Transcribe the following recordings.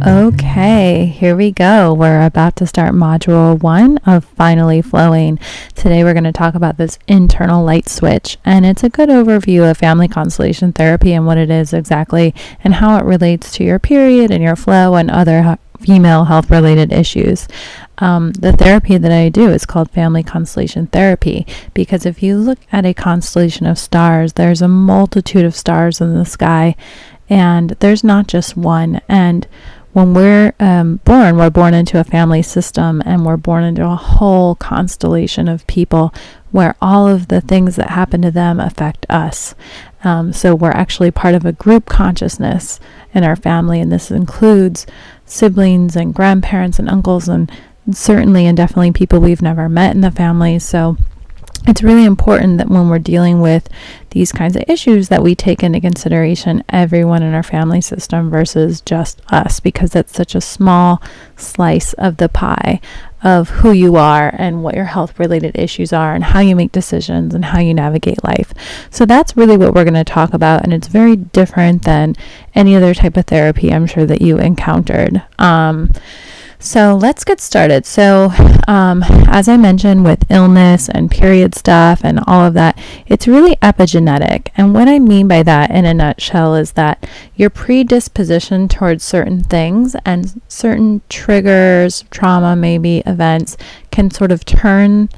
Okay, here we go. We're about to start module 1 of Finally Flowing. Today we're going to talk about this internal light switch, and it's a good overview of family constellation therapy and what it is exactly and how it relates to your period and your flow and other female health related issues. The therapy that I do is called family constellation therapy because if you look at a constellation of stars, there's a multitude of stars in the sky, and there's not just one. And when we're born into a family system, and we're born into a whole constellation of people where all of the things that happen to them affect us. So we're actually part of a group consciousness in our family, and this includes siblings and grandparents and uncles and certainly and definitely people we've never met in the family. So it's really important that when we're dealing with these kinds of issues that we take into consideration everyone in our family system versus just us, because that's such a small slice of the pie of who you are and what your health related issues are and how you make decisions and how you navigate life. So that's really what we're going to talk about, and it's very different than any other type of therapy I'm sure that you encountered. So let's get started. So as I mentioned, with illness and period stuff and all of that, it's really epigenetic. And what I mean by that in a nutshell is that your predisposition towards certain things and certain triggers, trauma, maybe events can sort of turn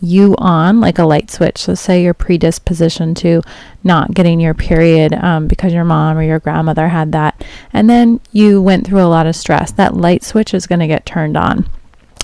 you on like a light switch. So say your predisposition to not getting your period because your mom or your grandmother had that, and then you went through a lot of stress, that light switch is going to get turned on.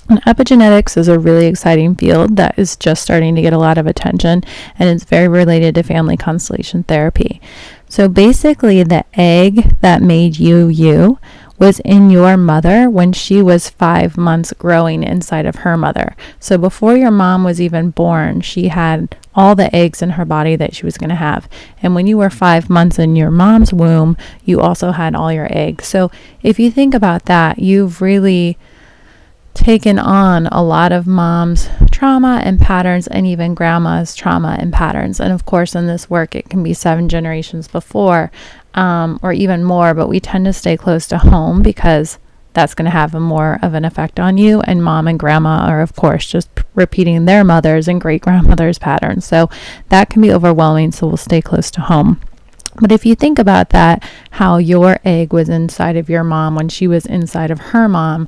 And epigenetics is a really exciting field that is just starting to get a lot of attention, and it's very related to family constellation therapy. So basically the egg that made you was in your mother when she was 5 months growing inside of her mother. So before your mom was even born, she had all the eggs in her body that she was going to have. And when you were 5 months in your mom's womb, you also had all your eggs. So if you think about that, you've really taken on a lot of mom's trauma and patterns, and even grandma's trauma and patterns. And of course, in this work, it can be 7 generations before, or even more, but we tend to stay close to home because that's going to have more of an effect on you. And mom and grandma are, of course, just repeating their mothers' and great grandmothers' patterns. So that can be overwhelming. So we'll stay close to home. But if you think about that, how your egg was inside of your mom when she was inside of her mom,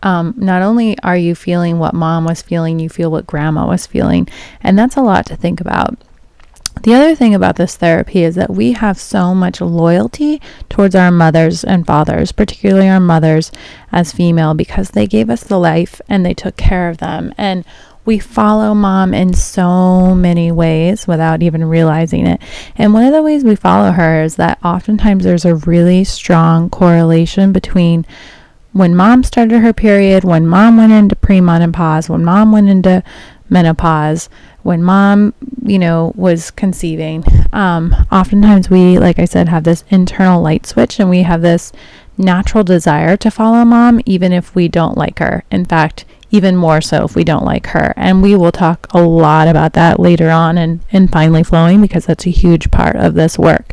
not only are you feeling what mom was feeling, you feel what grandma was feeling. And that's a lot to think about. The other thing about this therapy is that we have so much loyalty towards our mothers and fathers, particularly our mothers as female, because they gave us the life and they took care of them. And we follow mom in so many ways without even realizing it. And one of the ways we follow her is that oftentimes there's a really strong correlation between when mom started her period, when mom went into premenopause, when mom went into menopause, when mom, was conceiving. Oftentimes we, like I said, have this internal light switch, and we have this natural desire to follow mom, even if we don't like her. In fact, even more so if we don't like her. And we will talk a lot about that later on in Finally Flowing, because that's a huge part of this work.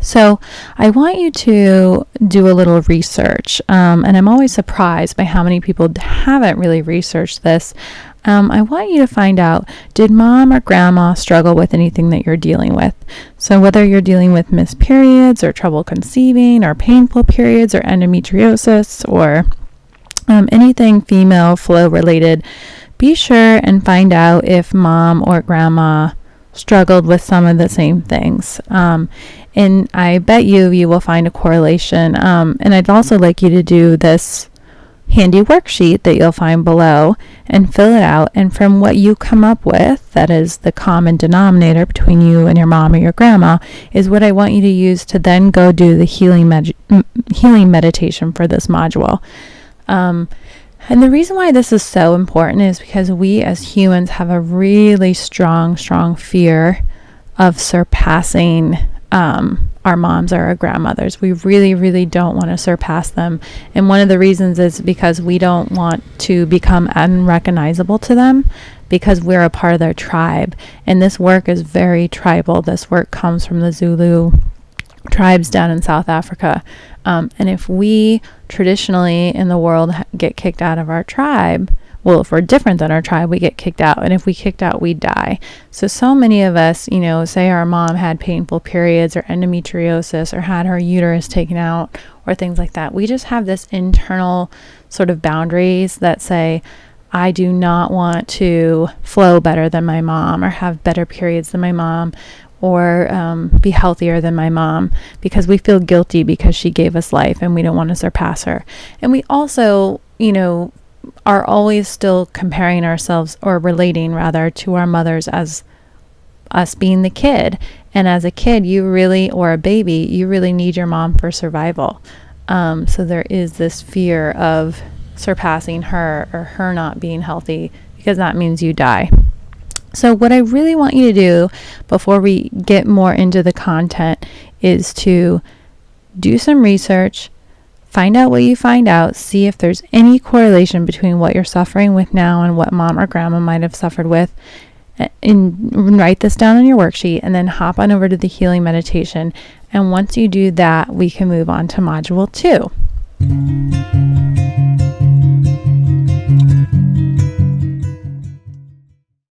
So I want you to do a little research, and I'm always surprised by how many people haven't really researched this. I want you to find out, did mom or grandma struggle with anything that you're dealing with? So whether you're dealing with missed periods or trouble conceiving or painful periods or endometriosis or anything female flow related, be sure and find out if mom or grandma struggled with some of the same things. And I bet you will find a correlation. And I'd also like you to do this handy worksheet that you'll find below and fill it out. And from what you come up with, that is the common denominator between you and your mom or your grandma, is what I want you to use to then go do the healing meditation for this module. And the reason why this is so important is because we as humans have a really strong fear of surpassing our moms or our grandmothers. We really don't want to surpass them. And one of the reasons is because we don't want to become unrecognizable to them, because we're a part of their tribe. And this work is very tribal. This work comes from the Zulu tribes down in South Africa. And if we traditionally in the world get kicked out of our tribe, well, if we're different than our tribe, we get kicked out. And if we kicked out, we die. So many of us, say our mom had painful periods or endometriosis or had her uterus taken out or things like that. We just have this internal sort of boundaries that say, I do not want to flow better than my mom or have better periods than my mom or be healthier than my mom, because we feel guilty because she gave us life and we don't want to surpass her. And we also, are always still comparing ourselves, or relating rather, to our mothers as us being the kid. And as a kid, or a baby, you really need your mom for survival. So there is this fear of surpassing her or her not being healthy, because that means you die. So what I really want you to do before we get more into the content is to do some research, find out what you find out, see if there's any correlation between what you're suffering with now and what mom or grandma might have suffered with, and write this down on your worksheet, and then hop on over to the healing meditation. And once you do that, we can move on to module 2.